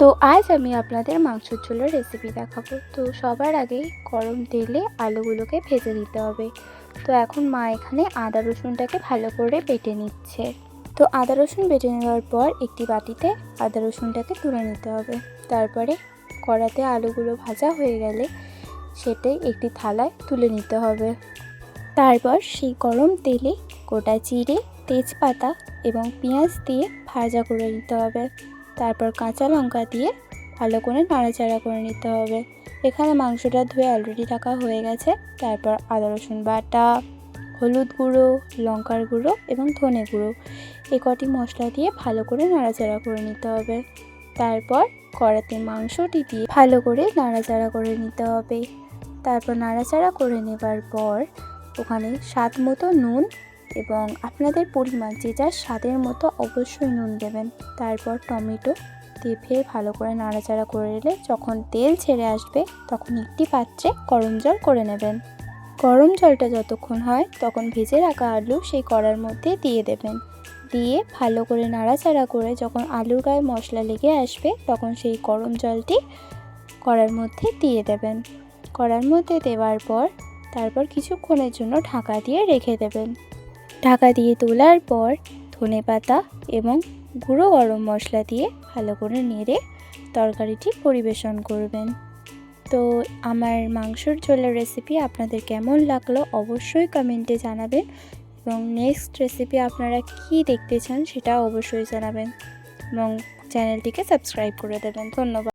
তো আজ আমি আপনাদের মাংসের ঝোলের রেসিপি দেখাবো। তো সবার আগেই গরম তেলে আলুগুলোকে ভেজে নিতে হবে। তো এখন মা এখানে আদা রসুনটাকে ভালো করে বেটে নিচ্ছে। তো আদা রসুন বেটে নেওয়ার পর একটি বাটিতে আদা রসুনটাকে তুলে নিতে হবে। তারপরে কড়াতে আলুগুলো ভাজা হয়ে গেলে সেটাই একটি থালায় তুলে নিতে হবে। তারপর সেই গরম তেলে গোটা জিরে, তেজপাতা এবং পেঁয়াজ দিয়ে ভাজা করে নিতে হবে। তারপর কাঁচা লঙ্কা দিয়ে ভালো করে নাড়াচাড়া করে নিতে হবে। এখানে মাংসটা ধুয়ে অলরেডি রাখা হয়ে গেছে। তারপর আদা রসুন বাটা, হলুদ গুঁড়ো, লঙ্কার গুঁড়ো এবং ধনে গুঁড়ো এই কটি মশলা দিয়ে ভালো করে নাড়াচাড়া করে নিতে হবে। তারপর কড়াতে মাংসটি দিয়ে ভালো করে নাড়াচাড়া করে নিতে হবে। তারপর নাড়াচাড়া করে নেবার পর ওখানে স্বাদ মতো নুন এবং আপনাদের পরিমাণ যে যার স্বাদের মতো অবশ্যই নুন দেবেন। তারপর টমেটো দিয়ে ফের ভালো করে নাড়াচাড়া করে নিলে যখন তেল ছেড়ে আসবে তখন একটি পাত্রে গরম জল করে নেবেন। গরম জলটা যতক্ষণ হয় তখন ভেজে রাখা আলু সেই কড়ার মধ্যে দিয়ে দেবেন। দিয়ে ভালো করে নাড়াচাড়া করে যখন আলুর গায়ে মশলা লেগে আসবে তখন সেই গরম জলটি কড়ার মধ্যে দিয়ে দেবেন। কড়ার মধ্যে দেওয়ার পর তারপর কিছুক্ষণের জন্য ঢাকা দিয়ে রেখে দেবেন। ঢাকা দিয়ে তোলার পর ধনেপাতা এবং গুঁড়ো গরম মশলা দিয়ে ভালো করে নেড়ে তরকারিটি পরিবেশন করবেন। তো আমার মাংসের ঝোলের রেসিপি আপনাদের কেমন লাগলো অবশ্যই কমেন্টে জানাবেন এবং নেক্সট রেসিপি আপনারা কি দেখতে চান সেটা অবশ্যই জানাবেন এবং চ্যানেলটিকে সাবস্ক্রাইব করে দেবেন। ধন্যবাদ।